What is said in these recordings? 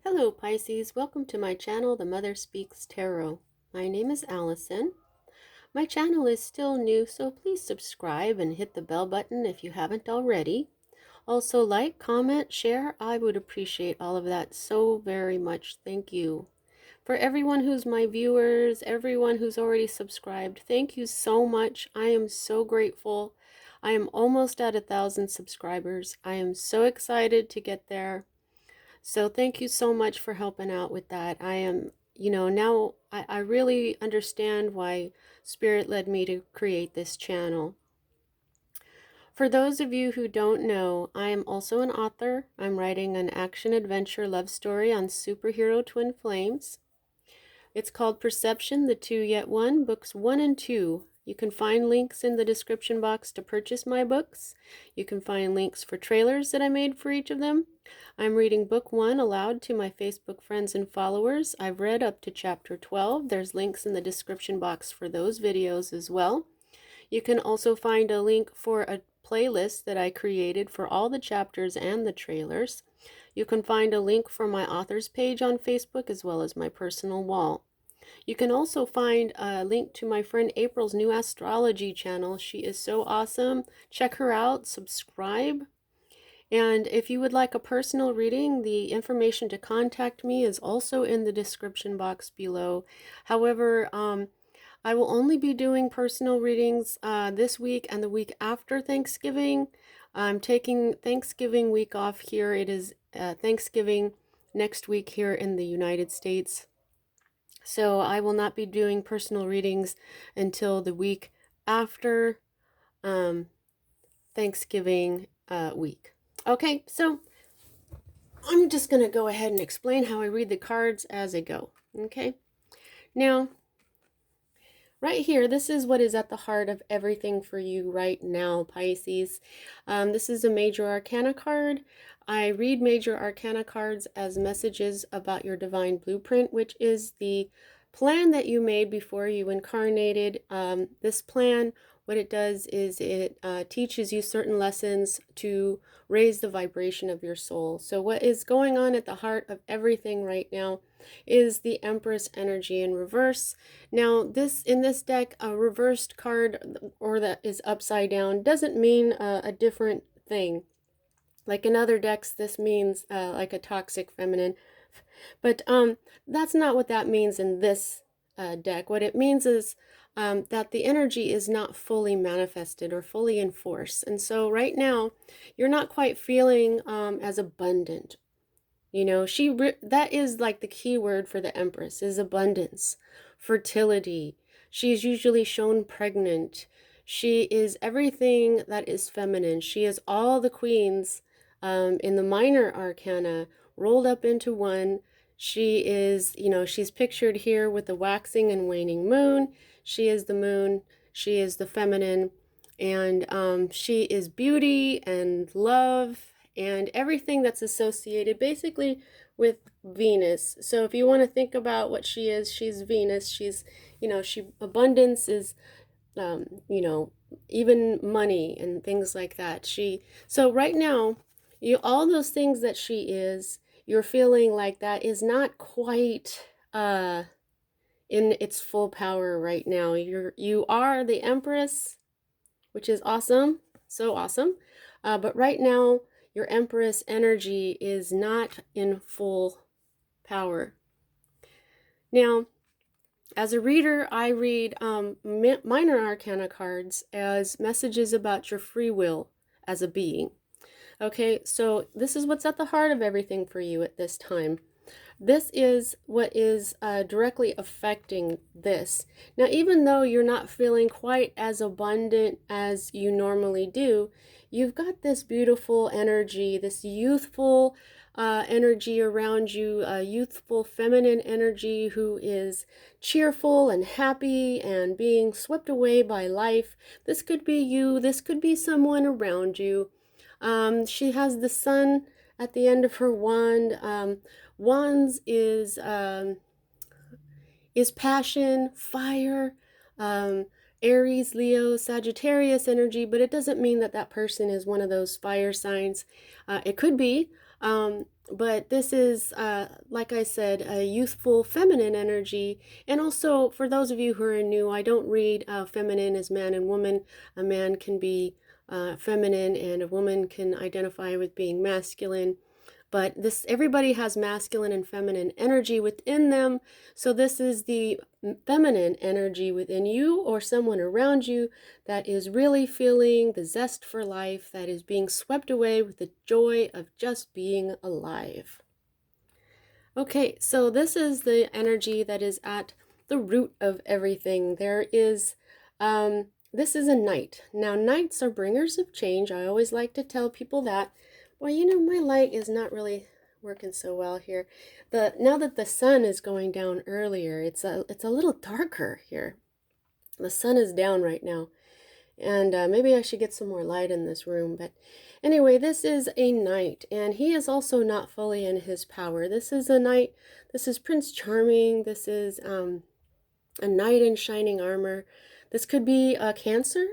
Hello Pisces, welcome to my channel, The Mother Speaks Tarot. My name is Allison. My channel is still new, so please subscribe and hit the bell button if you haven't already. Also like, comment, share. I would appreciate all of that so very much. Thank you. For everyone who's my viewers, everyone who's already subscribed, thank you so much. I am so grateful. I am almost at 1,000 subscribers. I am so excited to get there. So thank you so much for helping out with that. I am, now I really understand why Spirit led me to create this channel. For those of you who don't know, I am also an author. I'm writing an action-adventure love story on superhero twin flames. It's called Perception, the Two Yet One, books 1 and 2. You can find links in the description box to purchase my books. You can find links for trailers that I made for each of them. I'm reading book 1 aloud to my Facebook friends and followers. I've read up to chapter 12. There's links in the description box for those videos as well. You can also find a link for a playlist that I created for all the chapters and the trailers. You can find a link for my authors page on Facebook as well as my personal wall. You can also find a link to my friend April's new astrology channel. She is so awesome. Check her out, subscribe. And if you would like a personal reading, the information to contact me is also in the description box below. However, I will only be doing personal readings this week and the week after Thanksgiving. I'm taking Thanksgiving week off here. It is Thanksgiving next week here in the United States. So I will not be doing personal readings until the week after Thanksgiving week. Okay, so I'm just going to go ahead and explain how I read the cards as I go. Okay, now right here, this is what is at the heart of everything for you right now, Pisces. This is a Major Arcana card. I read Major Arcana cards as messages about your divine blueprint, which is the plan that you made before you incarnated. This plan, what it does is it teaches you certain lessons to raise the vibration of your soul. So what is going on at the heart of everything right now is the Empress energy in reverse. Now, in this deck, a reversed card or that is upside down doesn't mean a different thing. Like in other decks, this means like a toxic feminine. But that's not what that means in this deck. What it means is that the energy is not fully manifested or fully in force. And so right now, you're not quite feeling as abundant. You know, that is like the key word for the Empress is abundance, fertility. She is usually shown pregnant. She is everything that is feminine. She is all the queens in the minor arcana rolled up into one. She is, she's pictured here with the waxing and waning moon. She is the moon. She is the feminine. And she is beauty and love and everything that's associated basically with Venus. So if you want to think about what she is, she's Venus. She's, abundance is, even money and things like that. So right now, all those things that she is, you're feeling like that is not quite in its full power right now. You are the Empress, which is awesome, so awesome. But right now, your Empress energy is not in full power. Now, as a reader, I read minor arcana cards as messages about your free will as a being. Okay, so this is what's at the heart of everything for you at this time. This is what is directly affecting this. Now, even though you're not feeling quite as abundant as you normally do, you've got this beautiful energy, this youthful energy around you, a youthful feminine energy who is cheerful and happy and being swept away by life. This could be you, this could be someone around you. She has the sun at the end of her wand. Wands is passion, fire, Aries, Leo, Sagittarius energy, but it doesn't mean that that person is one of those fire signs. It could be, But this is, like I said, a youthful feminine energy. And also, for those of you who are new, I don't read feminine as man and woman. A man can be feminine and a woman can identify with being masculine. But this, everybody has masculine and feminine energy within them. So this is the feminine energy within you or someone around you that is really feeling the zest for life, that is being swept away with the joy of just being alive. Okay, so this is the energy that is at the root of everything. This is a knight. Now, knights are bringers of change. I always like to tell people that. Well, you know, my light is not really working so well here. Now that the sun is going down earlier, it's a little darker here. The sun is down right now, and maybe I should get some more light in this room. But anyway, this is a knight, and he is also not fully in his power. This is a knight. This is Prince Charming. This is a knight in shining armor. This could be a Cancer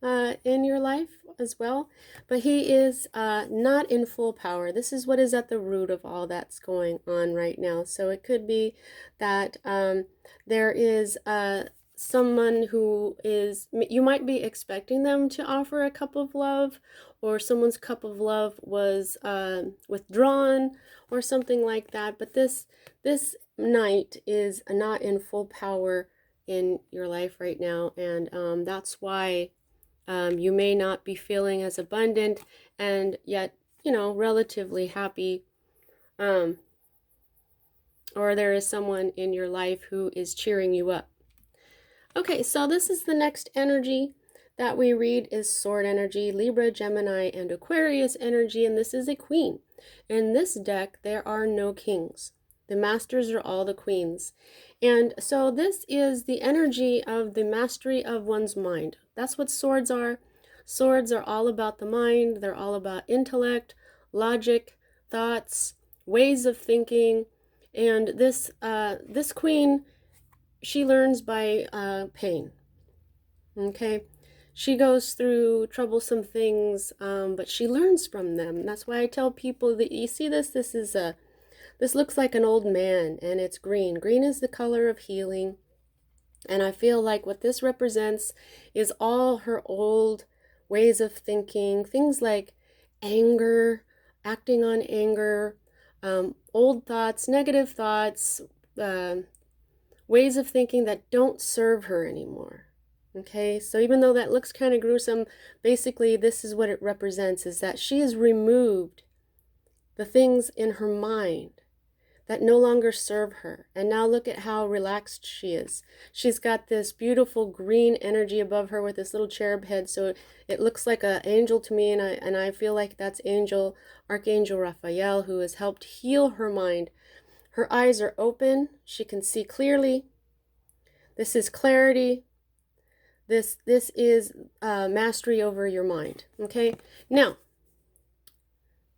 in your life as well, but he is not in full power. This is what is at the root of all that's going on right now. So it could be that there is someone who is, you might be expecting them to offer a cup of love, or someone's cup of love was withdrawn or something like that. But this knight is not in full power in your life right now, and that's why you may not be feeling as abundant and yet, you know, relatively happy. Or there is someone in your life who is cheering you up. Okay, so this is the next energy that we read is Sword energy, Libra, Gemini, and Aquarius energy, and this is a queen. In this deck, there are no kings. The masters are all the queens. And so this is the energy of the mastery of one's mind. That's what swords are. Swords are all about the mind. They're all about intellect, logic, thoughts, ways of thinking. And this queen, she learns by pain. Okay? She goes through troublesome things, but she learns from them. That's why I tell people that, you see this looks like an old man, and it's green. Green is the color of healing. And I feel like what this represents is all her old ways of thinking, things like anger, acting on anger, old thoughts, negative thoughts, ways of thinking that don't serve her anymore. Okay, so even though that looks kind of gruesome, basically this is what it represents, is that she has removed the things in her mind that no longer serve her. And now look at how relaxed she is. She's got this beautiful green energy above her with this little cherub head, so it looks like an angel to me, and I feel like that's Archangel Raphael, who has helped heal her mind. Her eyes are open. She can see clearly. This is clarity. This is mastery over your mind. Okay? Now,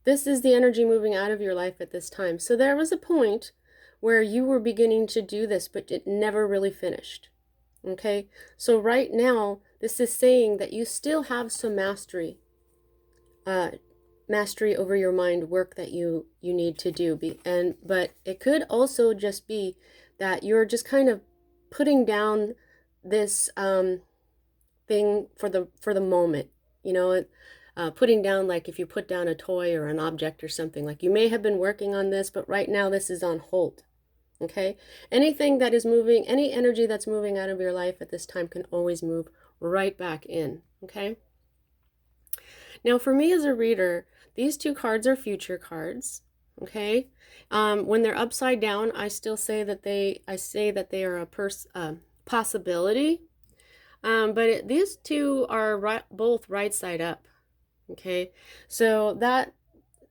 this is the energy moving out of your life at this time. So there was a point where you were beginning to do this, but it never really finished. Okay? So right now, this is saying that you still have some mastery over your mind work that you need to do. But it could also just be that you're just kind of putting down this thing for the moment, you know, putting down, like if you put down a toy or an object or something, like you may have been working on this, but right now this is on hold. Okay, anything that is moving, any energy that's moving out of your life at this time can always move right back in. Okay, now for me as a reader, these two cards are future cards. Okay, when they're upside down, I still say that they are a possibility. But these two are both right side up. Okay, so that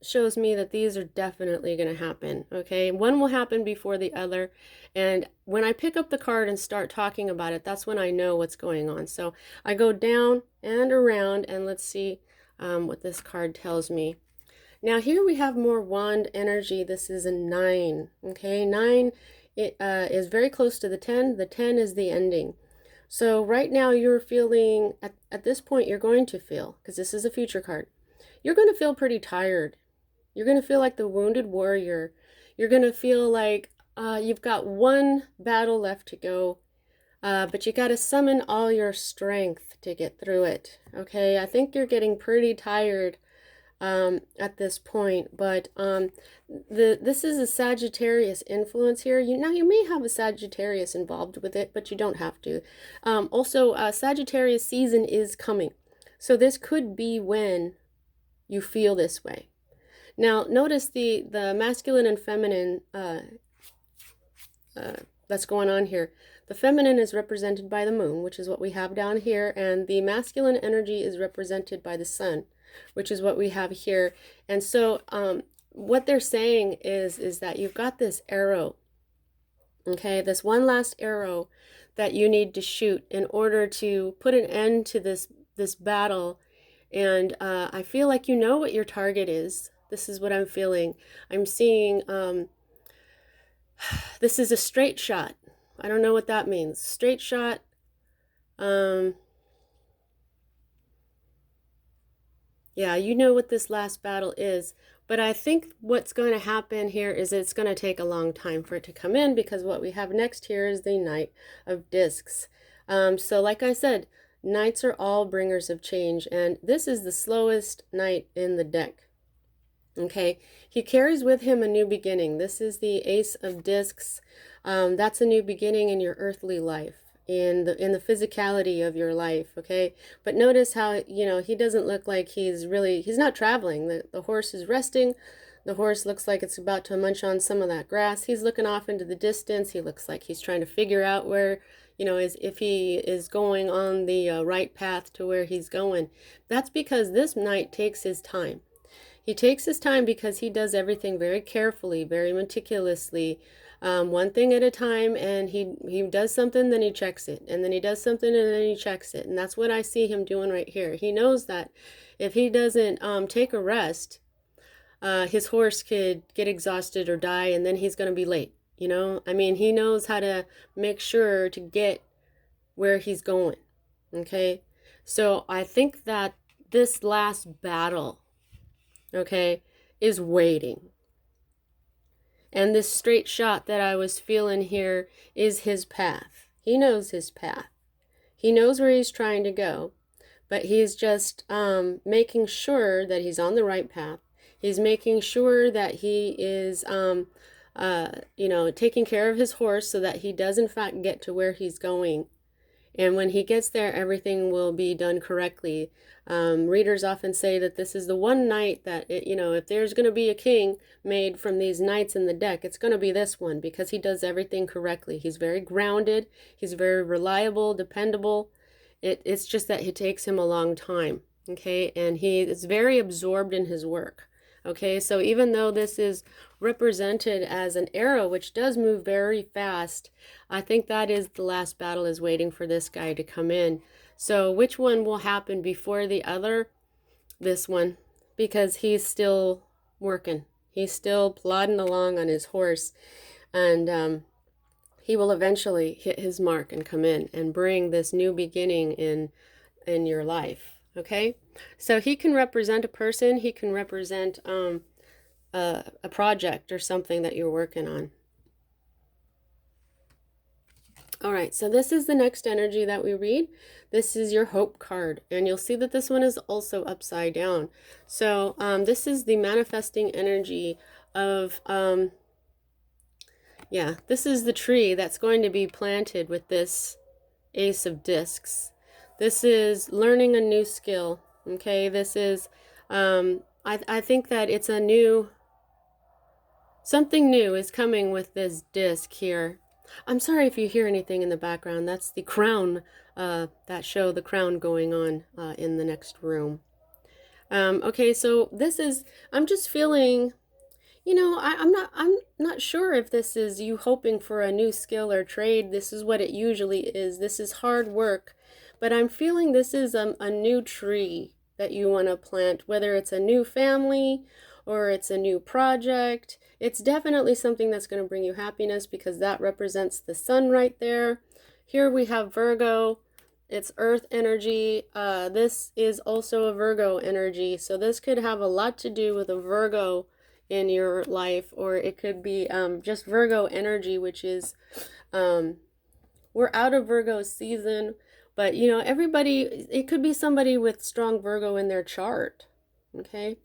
shows me that these are definitely going to happen. Okay, one will happen before the other, and when I pick up the card and start talking about it, that's when I know what's going on. So I go down and around, and let's see what this card tells me. Now here we have more wand energy. This is a 9. Okay, 9 is very close to the 10. The 10 is the ending. So right now you're feeling, at this point you're going to feel, because this is a future card, you're going to feel pretty tired. You're going to feel like the wounded warrior. You're going to feel like you've got one battle left to go, but you got to summon all your strength to get through it. Okay, I think you're getting pretty tired at this point, but this is a Sagittarius influence here. Now you may have a Sagittarius involved with it, but you don't have to. Also, Sagittarius season is coming, so this could be when you feel this way. Now notice the masculine and feminine that's going on here. The feminine is represented by the moon, which is what we have down here, and the masculine energy is represented by the sun, which is what we have here. And so what they're saying is that you've got this arrow, okay, this one last arrow that you need to shoot in order to put an end to this battle. And I feel like you know what your target is. This is what I'm feeling. I'm seeing this is a straight shot. I don't know what that means. Straight shot. Yeah, you know what this last battle is. But I think what's going to happen here is it's going to take a long time for it to come in, because what we have next here is the Knight of Discs. So like I said, Knights are all bringers of change, and this is the slowest Knight in the deck. Okay, he carries with him a new beginning. This is the Ace of Discs. That's a new beginning in your earthly life, in the physicality of your life. Okay, but notice how, you know, he doesn't look like he's not traveling. The horse is resting. The horse looks like it's about to munch on some of that grass. He's looking off into the distance. He looks like he's trying to figure out where, you know, if he is going on the right path to where he's going. That's because this knight takes his time. He takes his time because he does everything very carefully, very meticulously, one thing at a time, and he does something, then he checks it, and then he does something, and then he checks it. And that's what I see him doing right here. He knows that if he doesn't take a rest, his horse could get exhausted or die, and then he's going to be late. You know, I mean, he knows how to make sure to get where he's going. Okay, so I think that this last battle, okay, is waiting. And this straight shot that I was feeling here is his path. He knows his path. He knows where he's trying to go, but he's just making sure that he's on the right path. He's making sure that he is, you know, taking care of his horse so that he does in fact get to where he's going. And when he gets there, everything will be done correctly. Readers often say that this is the one knight that, you know, if there's going to be a king made from these knights in the deck, it's going to be this one, because he does everything correctly. He's very grounded. He's very reliable, dependable. It's just that it takes him a long time, okay? And he is very absorbed in his work. Okay, so even though this is represented as an arrow, which does move very fast, I think that is the last battle is waiting for this guy to come in. So which one will happen before the other? This one, because he's still working. He's still plodding along on his horse, and he will eventually hit his mark and come in and bring this new beginning in your life. Okay, so he can represent a person. He can represent a project or something that you're working on. All right, so this is the next energy that we read. This is your hope card, and you'll see that this one is also upside down. So this is the manifesting energy of, yeah, this is the tree that's going to be planted with this Ace of Discs. This is learning a new skill, okay? This is, I think that it's a new, something new is coming with this disc here. I'm sorry if you hear anything in the background. That's the crown, that show the crown going on in the next room. Okay, so this is, I'm just feeling, you know, I'm not sure if this is you hoping for a new skill or trade. This is what it usually is. This is hard work. But I'm feeling this is a new tree that you want to plant, whether it's a new family or it's a new project. It's definitely something that's going to bring you happiness, because that represents the sun right there. Here we have Virgo. It's earth energy. This is also a Virgo energy. So this could have a lot to do with a Virgo in your life, or it could be just Virgo energy, which is, we're out of Virgo season, but you know, everybody, it could be somebody with strong Virgo in their chart, okay?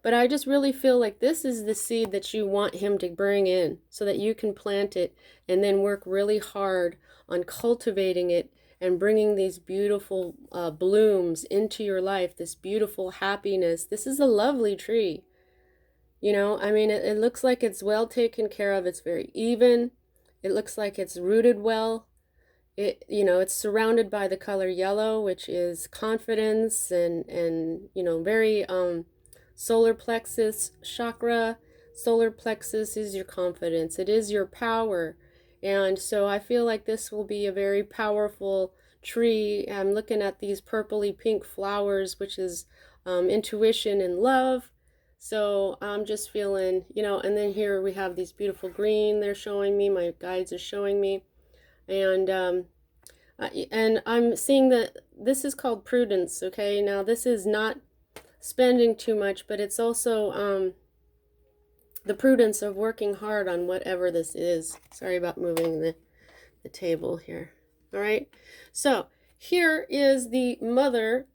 But I just really feel like this is the seed that you want him to bring in so that you can plant it and then work really hard on cultivating it and bringing these beautiful blooms into your life, this beautiful happiness. This is a lovely tree. You know, I mean, it looks like it's well taken care of. It's very even. It looks like it's rooted well. It, you know, it's surrounded by the color yellow, which is confidence and you know, very solar plexus chakra. Solar plexus is your confidence. It is your power. And so I feel like this will be a very powerful tree. I'm looking at these purpley pink flowers, which is intuition and love. So I'm just feeling, you know, and then here we have these beautiful green they're showing me, my guides are showing me. And I'm seeing that this is called prudence, okay? Now this is not spending too much, but it's also the prudence of working hard on whatever this is. Sorry about moving the table here. All right, so here is the mother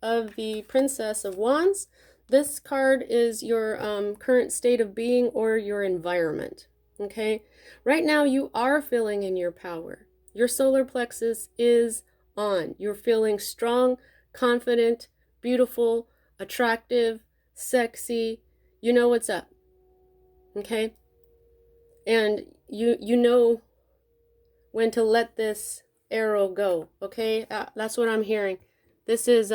of the Princess of Wands. This card is your current state of being or your environment, okay? Right now you are feeling in your power. Your solar plexus is on. You're feeling strong, confident, beautiful, attractive, sexy. You know what's up, okay? And you know when to let this arrow go, okay? That's what I'm hearing. This is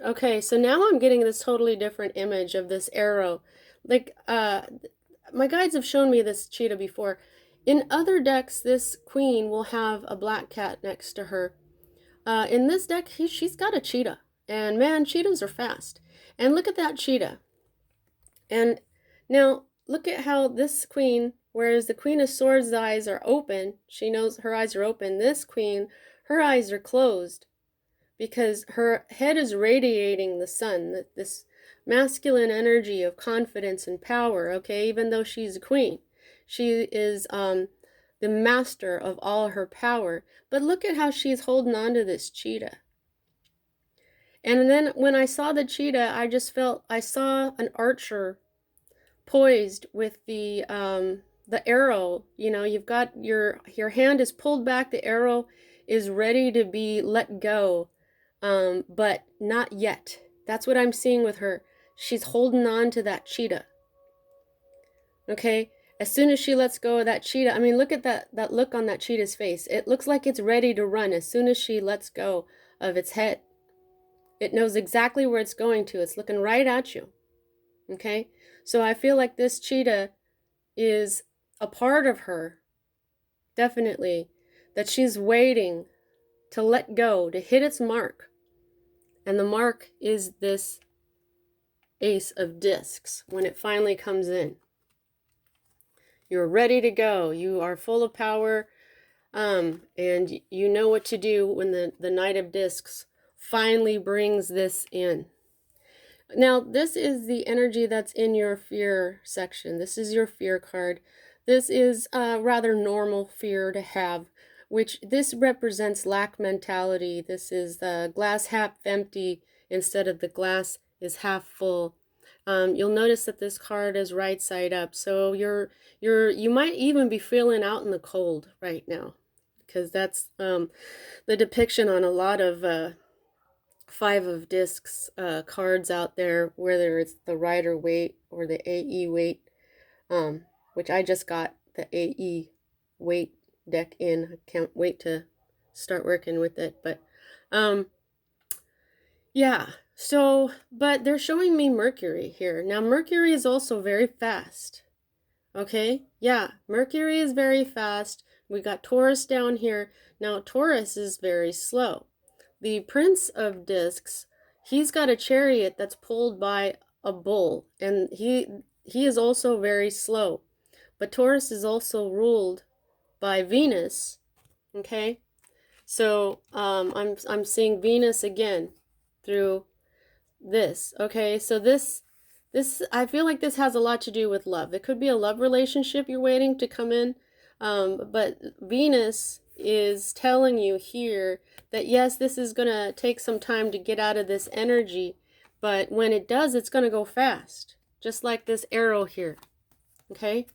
okay, so now I'm getting this totally different image of this arrow. Like my guides have shown me this cheetah before. In other decks, this queen will have a black cat next to her. In this deck, she's got a cheetah. And man, cheetahs are fast. And look at that cheetah. And now look at how this queen, whereas the Queen of Swords' eyes are open, she knows her eyes are open. This queen, her eyes are closed because her head is radiating the sun, this masculine energy of confidence and power, okay, even though she's a queen. She is the master of all her power. But look at how she's holding on to this cheetah. And then when I saw the cheetah, I just felt, I saw an archer poised with the arrow. You know, you've got your hand is pulled back, the arrow is ready to be let go, but not yet. That's what I'm seeing with her. She's holding on to that cheetah. Okay, as soon as she lets go of that cheetah, I mean, look at that look on that cheetah's face. It looks like it's ready to run as soon as she lets go of its head. It knows exactly where it's going to. It's looking right at you. Okay, so I feel like this cheetah is a part of her, definitely, that she's waiting to let go, to hit its mark. And the mark is this Ace of Discs when it finally comes in. You're ready to go. You are full of power, and you know what to do when the Knight of Discs finally brings this in. Now, this is the energy that's in your fear section. This is your fear card. This is a rather normal fear to have, which this represents lack mentality. This is the glass half empty instead of the glass is half full. You'll notice that this card is right side up. So you might even be feeling out in the cold right now, because that's the depiction on a lot of Five of Discs cards out there, whether it's the Rider Waite or the AE Waite, which I just got the AE Waite deck in. I can't wait to start working with it. But yeah, so, but they're showing me Mercury here. Now, Mercury is also very fast. Okay, yeah, Mercury is very fast. We got Taurus down here. Now, Taurus is very slow. The Prince of Discs, he's got a chariot that's pulled by a bull, and he is also very slow. But Taurus is also ruled by Venus. Okay, so I'm seeing Venus again through this. Okay, so this I feel like this has a lot to do with love. It could be a love relationship you're waiting to come in, but Venus is telling you here that yes, this is going to take some time to get out of this energy, but when it does, it's going to go fast, just like this arrow here, okay?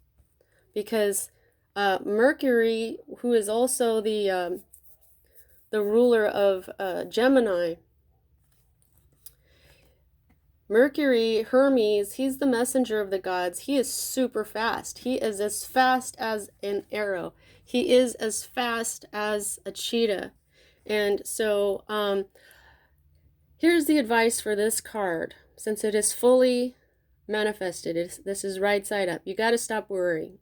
Because Mercury, who is also the ruler of Gemini, Mercury, Hermes, he's the messenger of the gods. He is super fast. He is as fast as an arrow. He is as fast as a cheetah. And so here's the advice for this card. Since it is fully manifested, this is right side up. You got to stop worrying.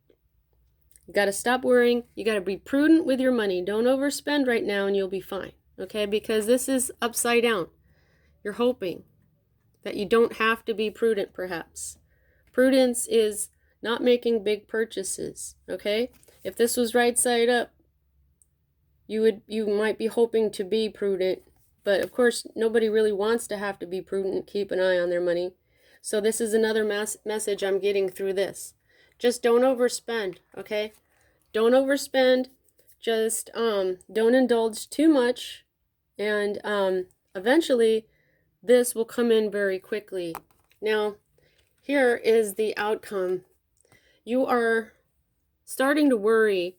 You got to stop worrying. You got to be prudent with your money. Don't overspend right now and you'll be fine. Okay? Because this is upside down. You're hoping that you don't have to be prudent, perhaps. Prudence is not making big purchases, okay? If this was right side up, you might be hoping to be prudent, but of course, nobody really wants to have to be prudent, keep an eye on their money. So this is another message I'm getting through this. Just don't overspend, okay? Don't overspend. Just don't indulge too much, and eventually, this will come in very quickly. Now, here is the outcome. You are starting to worry.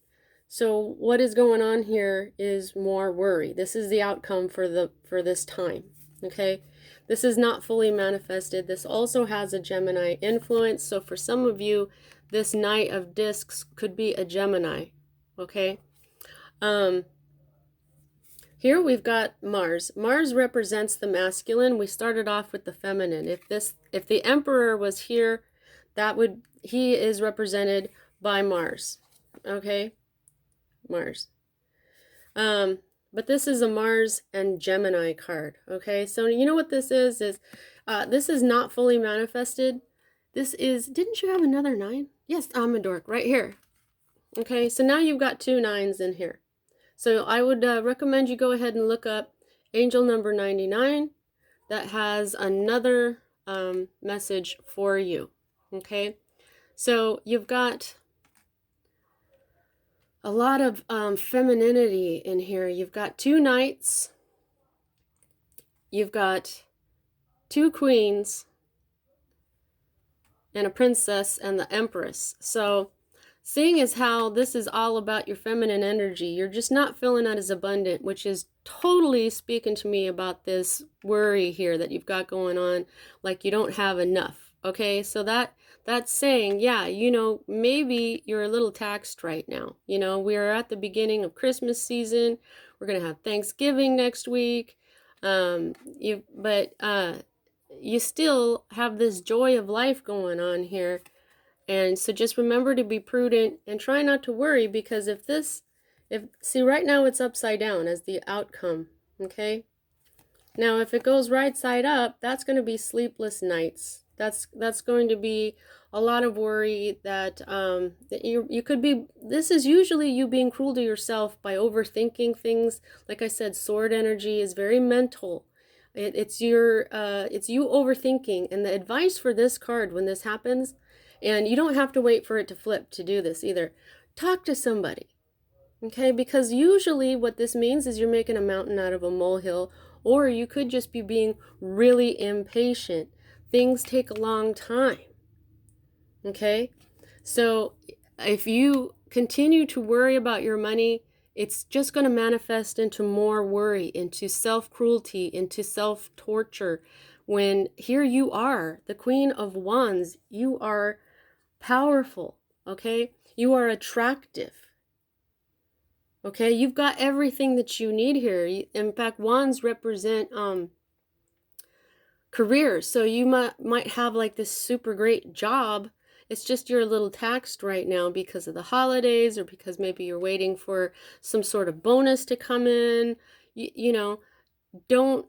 So what is going on here is more worry. This is the outcome for this time. Okay? This is not fully manifested. This also has a Gemini influence. So for some of you, this Knight of Discs could be a Gemini. Okay? Here we've got Mars. Mars represents the masculine. We started off with the feminine. If the Emperor was here, he is represented by Mars. Okay? Mars. But this is a Mars and Gemini card. Okay? So you know what this is? This is not fully manifested. Didn't you have another 9? Yes, I'm a dork, right here. Okay, so now you've got 2 9s in here. So I would recommend you go ahead and look up angel number 99. That has another message for you. Okay, so you've got a lot of femininity in here. You've got 2 knights. You've got 2 queens and a princess and the empress. So seeing as how this is all about your feminine energy, you're just not feeling that as abundant, which is totally speaking to me about this worry here that you've got going on, like you don't have enough. Okay, so that's saying, yeah, maybe you're a little taxed right now. We're at the beginning of Christmas season. We're gonna have Thanksgiving next week. You still have this joy of life going on here. And so just remember to be prudent and try not to worry, because see, right now it's upside down as the outcome, okay? Now, if it goes right side up, that's going to be sleepless nights. That's going to be a lot of worry that you could be, this is usually you being cruel to yourself by overthinking things. Like I said, sword energy is very mental. It's you overthinking. And the advice for this card when this happens, and you don't have to wait for it to flip to do this either. Talk to somebody, okay? Because usually what this means is you're making a mountain out of a molehill, or you could just be being really impatient. Things take a long time, okay? So if you continue to worry about your money, it's just going to manifest into more worry, into self-cruelty, into self-torture. When here you are, the Queen of Wands, you are powerful, okay? You are attractive, okay? You've got everything that you need here. In fact, wands represent careers, so you might have like this super great job. It's just you're a little taxed right now because of the holidays, or because maybe you're waiting for some sort of bonus to come in. Don't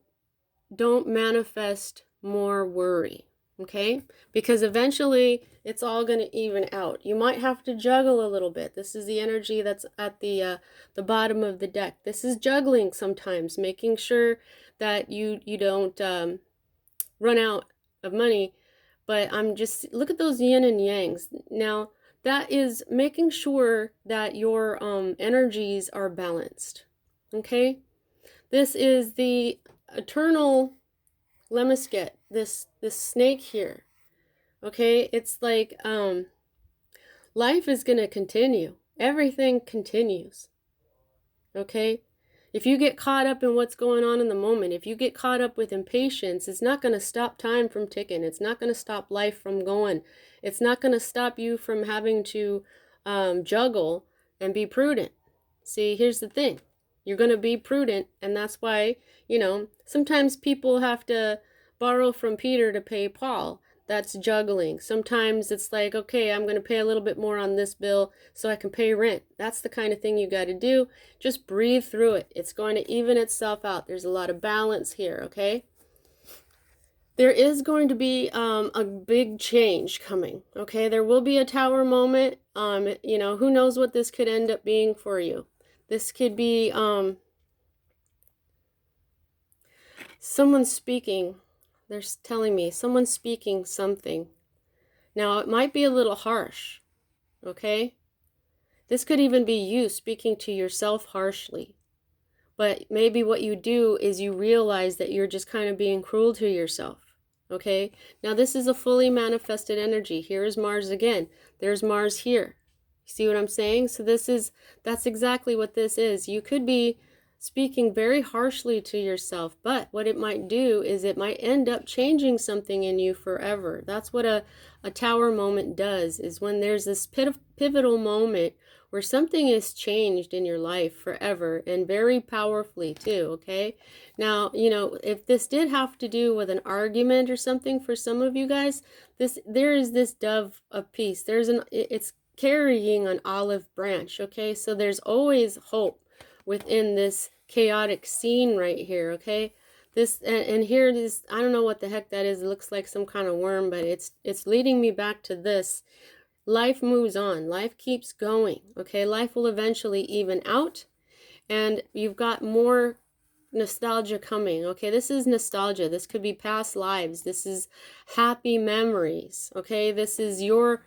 manifest more worry. Okay, because eventually it's all going to even out. You might have to juggle a little bit. This is the energy that's at the bottom of the deck. This is juggling sometimes, making sure that you don't run out of money But I'm just, look at those yin and yangs. Now, that is making sure that your energies are balanced. Okay? This is the eternal lemnisket, this snake here. Okay? It's like life is going to continue. Everything continues. Okay? If you get caught up in what's going on in the moment, if you get caught up with impatience, it's not going to stop time from ticking. It's not going to stop life from going. It's not going to stop you from having to juggle and be prudent. See, here's the thing. You're going to be prudent, and that's why, you know, sometimes people have to borrow from Peter to pay Paul. That's juggling. Sometimes it's like, okay, I'm going to pay a little bit more on this bill so I can pay rent. That's the kind of thing you got to do. Just breathe through it. It's going to even itself out. There's a lot of balance here, okay? There is going to be a big change coming, okay? There will be a tower moment. You know, who knows what this could end up being for you. This could be someone speaking. They're telling me someone's speaking something. Now, it might be a little harsh, okay? This could even be you speaking to yourself harshly. But maybe what you do is you realize that you're just kind of being cruel to yourself, okay? Now, this is a fully manifested energy. Here is Mars again. There's Mars here. See what I'm saying? So that's exactly what this is. You could be speaking very harshly to yourself, but what it might do is it might end up changing something in you forever. That's what a tower moment does, is when there's this pivotal moment where something is changed in your life forever, and very powerfully too, okay? Now, you know, if this did have to do with an argument or something for some of you guys, there is this dove of peace. It's carrying an olive branch, okay? So there's always hope within this chaotic scene right here, okay? This and here it is. I don't know what the heck that is. It looks like some kind of worm, but it's leading me back to this. Life moves on. Life keeps going, okay? Life will eventually even out, and you've got more nostalgia coming, okay? This is nostalgia. This could be past lives. This is happy memories, okay? This is your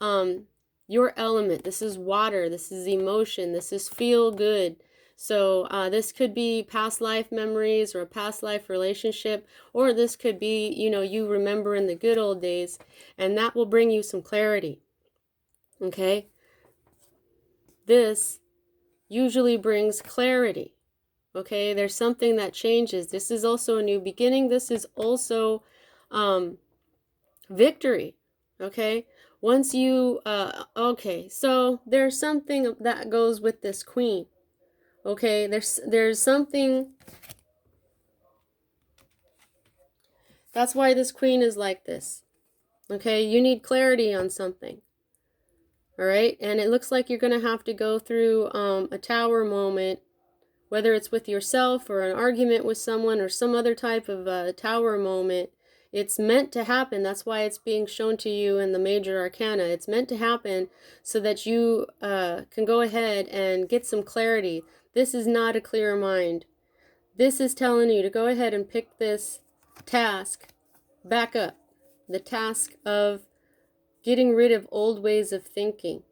element. This is water. This is emotion. This is feel good. So this could be past life memories or a past life relationship, or this could be, you know, you remember in the good old days, and that will bring you some clarity. Okay, this usually brings clarity. Okay, there's something that changes. This is also a new beginning. This is also victory. Okay, once you okay, so there's something that goes with this queen. Okay, there's something. That's why this queen is like this. Okay, you need clarity on something. All right, and it looks like you're going to have to go through a tower moment, whether it's with yourself or an argument with someone or some other type of tower moment. It's meant to happen. That's why it's being shown to you in the major arcana. It's meant to happen so that you can go ahead and get some clarity. This is not a clear mind. This is telling you to go ahead and pick this task back up. The task of getting rid of old ways of thinking,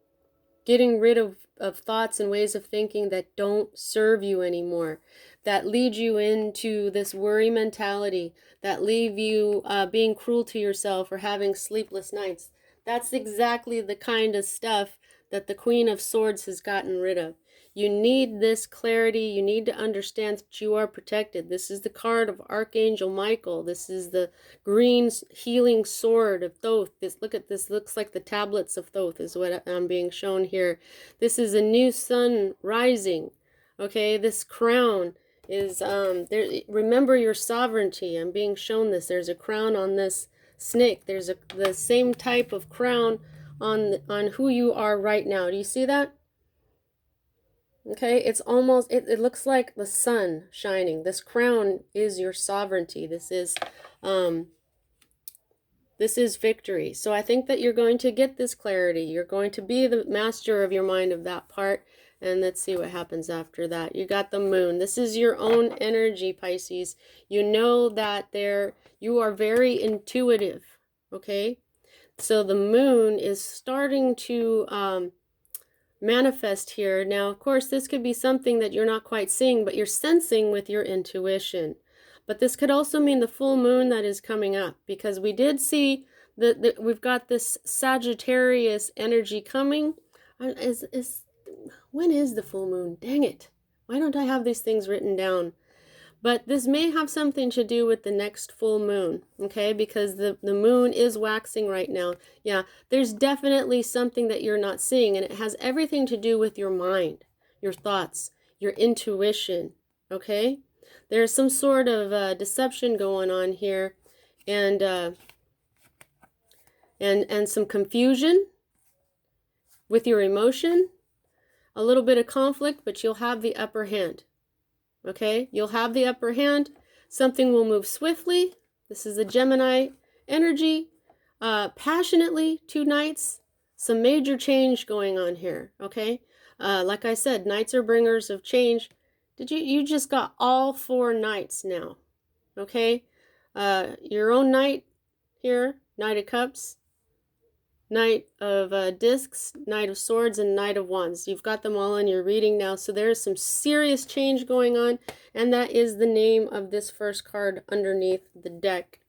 getting rid of thoughts and ways of thinking that don't serve you anymore, that lead you into this worry mentality, that leave you being cruel to yourself or having sleepless nights. That's exactly the kind of stuff that the Queen of Swords has gotten rid of. You need this clarity. You need to understand that you are protected. This is the card of Archangel Michael. This is the green healing sword of Thoth. Look at this. Looks like the tablets of Thoth is what I'm being shown here. This is a new sun rising. Okay, this crown is there. Remember your sovereignty. I'm being shown this. There's a crown on this snake. There's the same type of crown on who you are right now. Do you see that? Okay, it's almost, it looks like the sun shining. This crown is your sovereignty. This is victory. So I think that you're going to get this clarity. You're going to be the master of your mind of that part. And let's see what happens after that. You got the moon. This is your own energy, Pisces. You know that you are very intuitive. okay? So the moon is starting to manifest here. Now, of course, this could be something that you're not quite seeing, but you're sensing with your intuition. But this could also mean the full moon that is coming up, because we did see that we've got this Sagittarius energy coming. When is the full moon? Dang it. Why don't I have these things written down? But this may have something to do with the next full moon, okay? Because the moon is waxing right now. Yeah, there's definitely something that you're not seeing, and it has everything to do with your mind, your thoughts, your intuition, okay? There's some sort of deception going on here, and some confusion with your emotion, a little bit of conflict, but you'll have the upper hand. Okay, you'll have the upper hand. Something will move swiftly. This is a Gemini energy. Passionately, 2 knights. Some major change going on here. Okay, like I said, knights are bringers of change. You just got all 4 knights now. Okay, your own knight here, Knight of Cups, Knight of Discs, Knight of Swords, and Knight of Wands. You've got them all in your reading now, so there is some serious change going on, and that is the name of this first card underneath the deck.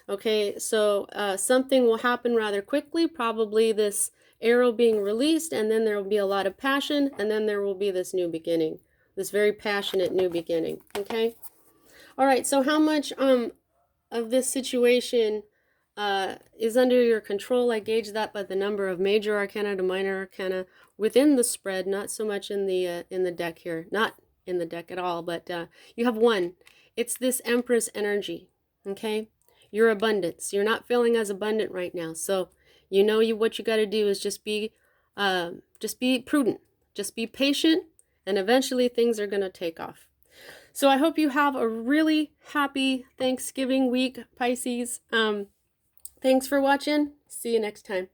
Okay, so something will happen rather quickly, probably this arrow being released, and then there will be a lot of passion, and then there will be this new beginning, this very passionate new beginning. Okay, all right, so how much of this situation is under your control? I gauge that by the number of major arcana to minor arcana within the spread, not so much in the deck here, not in the deck at all, but you have 1. It's this Empress energy, okay? Your abundance. You're not feeling as abundant right now, so you know what you got to do is just be prudent, just be patient, and eventually things are going to take off. So I hope you have a really happy Thanksgiving week, Pisces. Thanks for watching. See you next time.